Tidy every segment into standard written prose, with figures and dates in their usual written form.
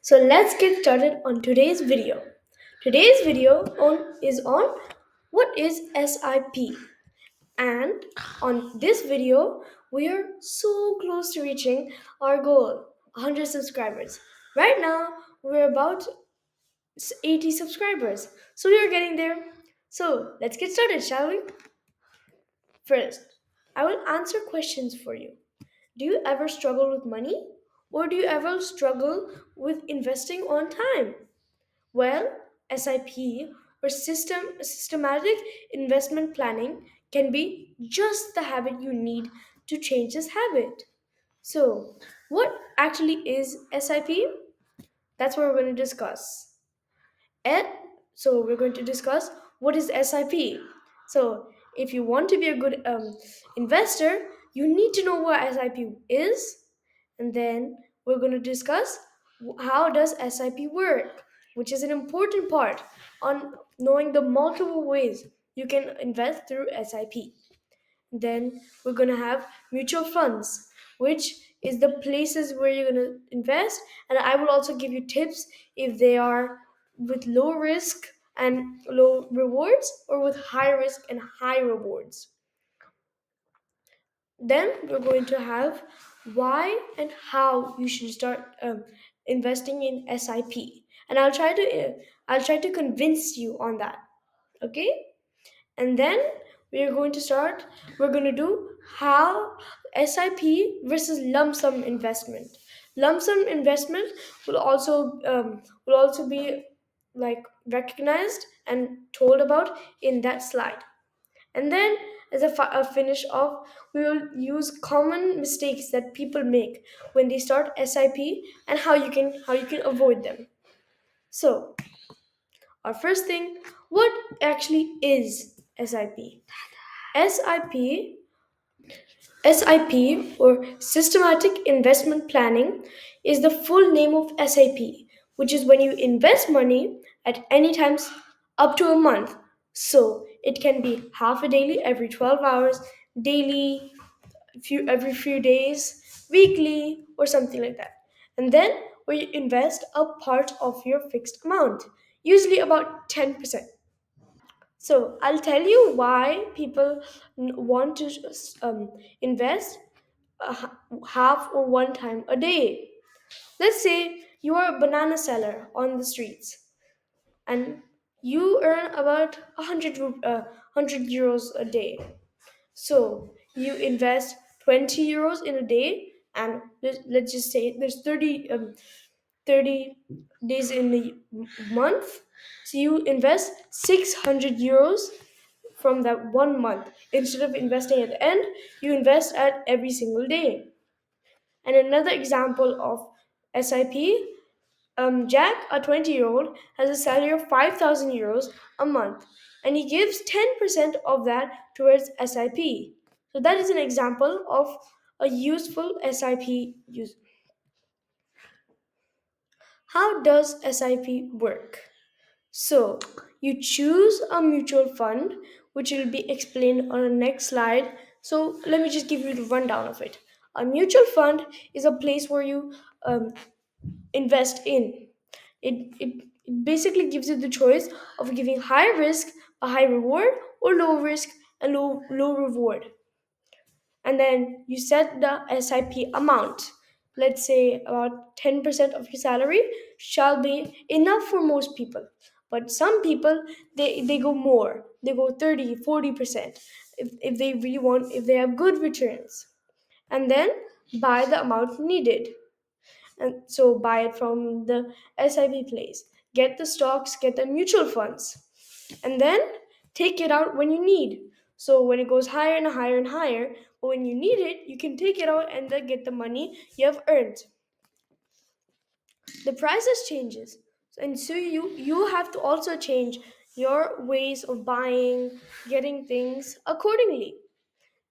So let's get started on today's video. Today's video is on what is SIP, and on this video we are so close to reaching our goal 100 subscribers. Right now we're about 80 subscribers. So we are getting there. So let's get started, shall we? First, I will answer questions for you. Do you ever struggle with money? Or do you ever struggle with investing on time? Well, SIP or systematic investment planning can be just the habit you need to change this habit. So, what actually is SIP? That's what we're going to discuss. And so we're going to discuss what is SIP. So if you want to be a good investor, you need to know what SIP is, and then we're going to discuss how does SIP work, which is an important part on knowing the multiple ways you can invest through SIP. Then we're going to have mutual funds, which is the places where you're going to invest. And I will also give you tips if they are with low risk and low rewards or with high risk and high rewards. Then we're going to have why and how you should start investing in SIP. And I'll try to convince you on that. Okay? And then we're going to do how SIP versus lump sum investment. Lump sum investment will also be like recognized and told about in that slide. And then as a finish off, we will use common mistakes that people make when they start SIP and how you can avoid them. So our first thing, what actually is SIP? SIP SIP or Systematic Investment Planning is the full name of SIP, which is when you invest money at any times up to a month. So it can be half a daily every 12 hours, daily every few days, weekly, or something like that. And then where you invest a part of your fixed amount, usually about 10%. So I'll tell you why people want to invest half or one time a day. Let's say you are a banana seller on the streets and you earn about 100 euros a day. So you invest 20 euros in a day, and let's just say there's 30 days in a month. So you invest 600 euros from that 1 month. Instead of investing at the end, you invest at every single day. And another example of SIP, Jack, a 20-year-old, has a salary of 5,000 euros a month, and he gives 10% of that towards SIP. So that is an example of a useful SIP use. How does SIP work? So, you choose a mutual fund, which will be explained on the next slide. So, let me just give you the rundown of it. A mutual fund is a place where you invest in. It basically gives you the choice of giving high risk, a high reward, or low risk, a low reward. And then you set the SIP amount. Let's say about 10% of your salary shall be enough for most people. But some people, they go more. They go 30, 40% if they really want, if they have good returns. And then buy the amount needed. And so buy it from the SIP place. Get the stocks, get the mutual funds, and then take it out when you need. So when it goes higher and higher and higher, but when you need it, you can take it out and then get the money you have earned. The prices changes, and so you have to also change your ways of buying, getting things accordingly.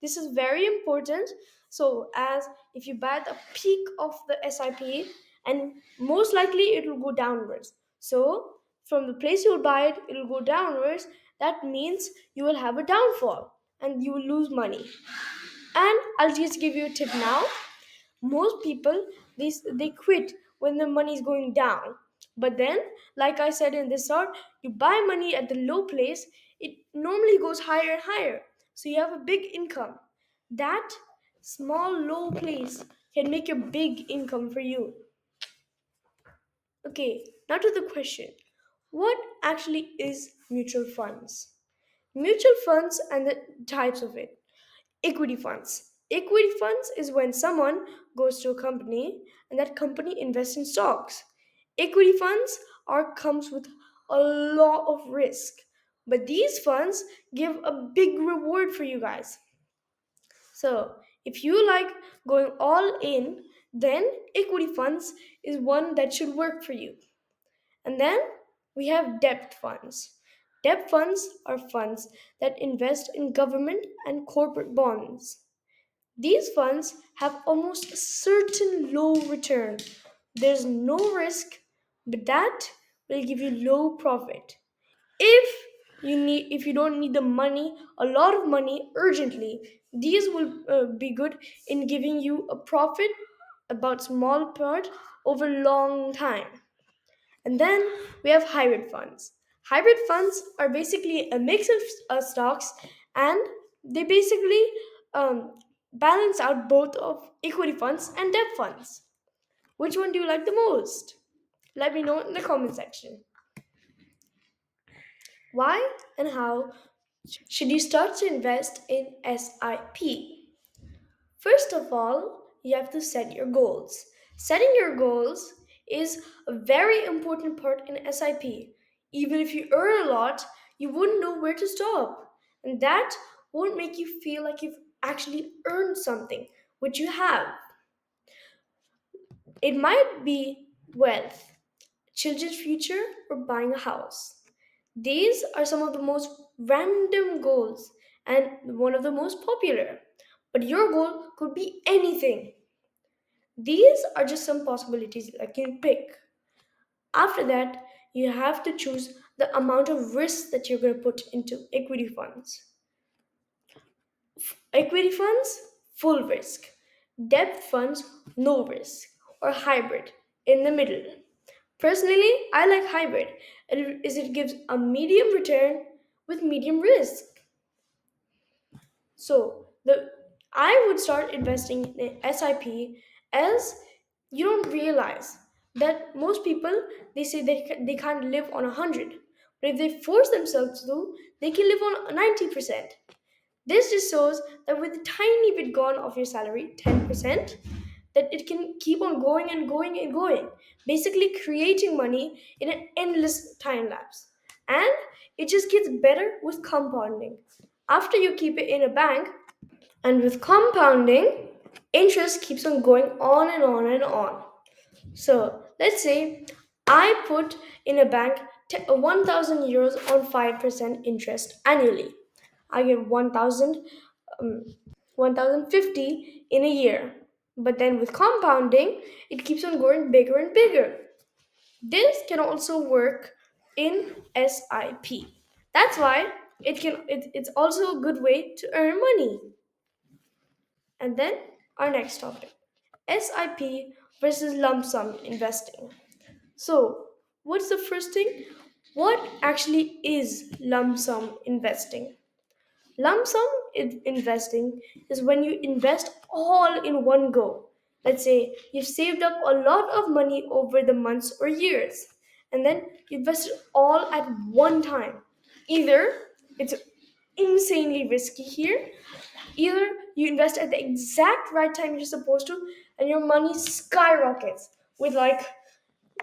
This is very important. So, as if you buy at the peak of the SIP, and most likely it will go downwards. So, from the place you will buy it, it will go downwards. That means you will have a downfall and you will lose money. And I'll just give you a tip now. Most people they quit when the money is going down. But then, like I said in the start, you buy money at the low place, it normally goes higher and higher. So you have a big income. That small low place can make a big income for you. Okay, now to the question. What actually is mutual funds? Mutual funds and the types of it. Equity funds. Equity funds is when someone goes to a company and that company invests in stocks. Equity funds are comes with a lot of risk. But these funds give a big reward for you guys. So, if you like going all in, then equity funds is one that should work for you. And then we have debt funds. Debt funds are funds that invest in government and corporate bonds. These funds have almost a certain low return. There's no risk, but that will give you low profit. If you don't need the money, a lot of money urgently, these will be good in giving you a profit about small part over long time. And then we have hybrid funds. Hybrid funds are basically a mix of stocks, and they basically um, balance out both of equity funds and debt funds. Which one do you like the most? Let me know in the comment section. Why and how should you start to invest in SIP? First of all, you have to set your goals. Setting your goals is a very important part in SIP. Even if you earn a lot, you wouldn't know where to stop. And that won't make you feel like you've actually earned something, which you have. It might be wealth, children's future, or buying a house. These are some of the most random goals and one of the most popular. But your goal could be anything. These are just some possibilities that you can pick. After that, you have to choose the amount of risk that you're going to put into equity funds. Equity funds, full risk. Debt funds, no risk. Or hybrid, in the middle. Personally, I like hybrid, as it gives a medium return with medium risk. So the I would start investing in SIP as you don't realize that most people they say they can't live on 100, but if they force themselves to, they can live on 90%. This just shows that with a tiny bit gone of your salary, 10%, that it can keep on going and going and going, basically creating money in an endless time lapse. And it just gets better with compounding. After you keep it in a bank, and with compounding, interest keeps on going on and on and on. So let's say I put in a bank 1,000 euros on 5% interest annually. I get 1,000, um, 1,050 in a year. But then with compounding, it keeps on going bigger and bigger. This can also work in SIP. That's why it's also a good way to earn money. And then our next topic, SIP versus lump sum investing. So, what's the first thing? What actually is lump sum investing? Lump sum investing is when you invest all in one go. Let's say you've saved up a lot of money over the months or years, and then you invest it all at one time. Either it's insanely risky here, either you invest at the exact right time you're supposed to, and your money skyrockets with, like,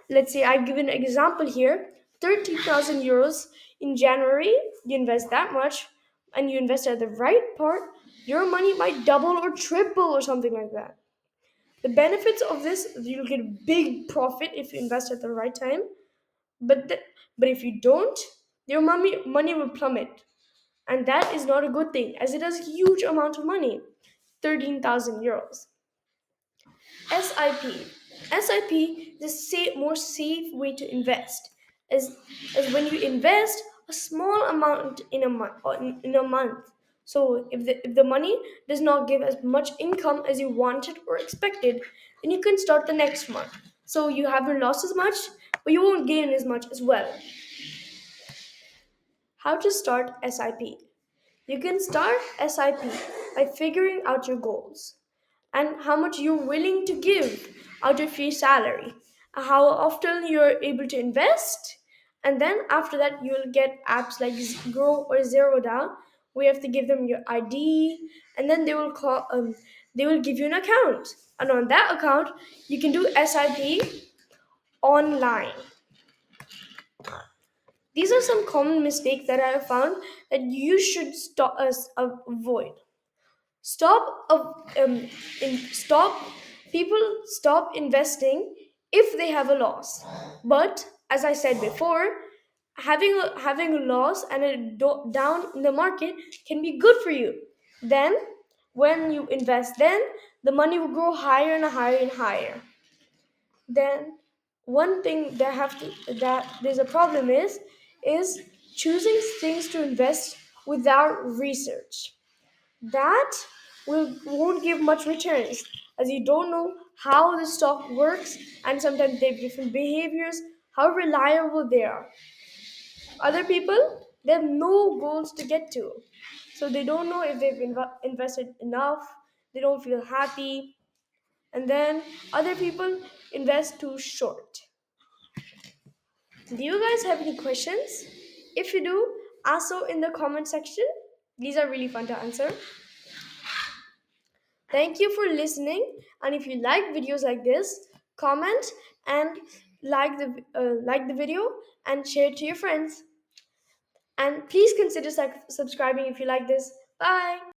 let's say I give an example here, 30,000 euros in January, you invest that much, and you invest at the right part, your money might double or triple or something like that. The benefits of this, you'll get big profit if you invest at the right time, but but if you don't, your money will plummet, and that is not a good thing as it has a huge amount of money, 13,000 euros. SIP. SIP is a more safe way to invest. As when you invest a small amount in a month, in a month. So if the money does not give as much income as you wanted or expected, then you can start the next month. so you haven't lost as much, but you won't gain as much as well. How to start SIP? You can start SIP by figuring out your goals and how much you're willing to give out of your salary, how often you're able to invest, and then after that you'll get apps like Grow or Zero Down. We have to give them your ID, and then they will give you an account, and on that account you can do SIP online. These are some common mistakes that I have found that you should avoid. Stop stop People stop investing if they have a loss. But as I said before, having a loss and a down in the market can be good for you. Then when you invest, then the money will grow higher and higher and higher. Then one thing that there's a problem is choosing things to invest without research. That won't give much returns, as you don't know how the stock works, and sometimes they have different behaviors, how reliable they are. Other people, they have no goals to get to, so they don't know if they've invested enough, they don't feel happy, and then other people invest too short. Do you guys have any questions? If you do, ask so in the comment section. These are really fun to answer. Thank you for listening. And if you like videos like this, comment and like the video and share it to your friends. And please consider subscribing if you like this. Bye.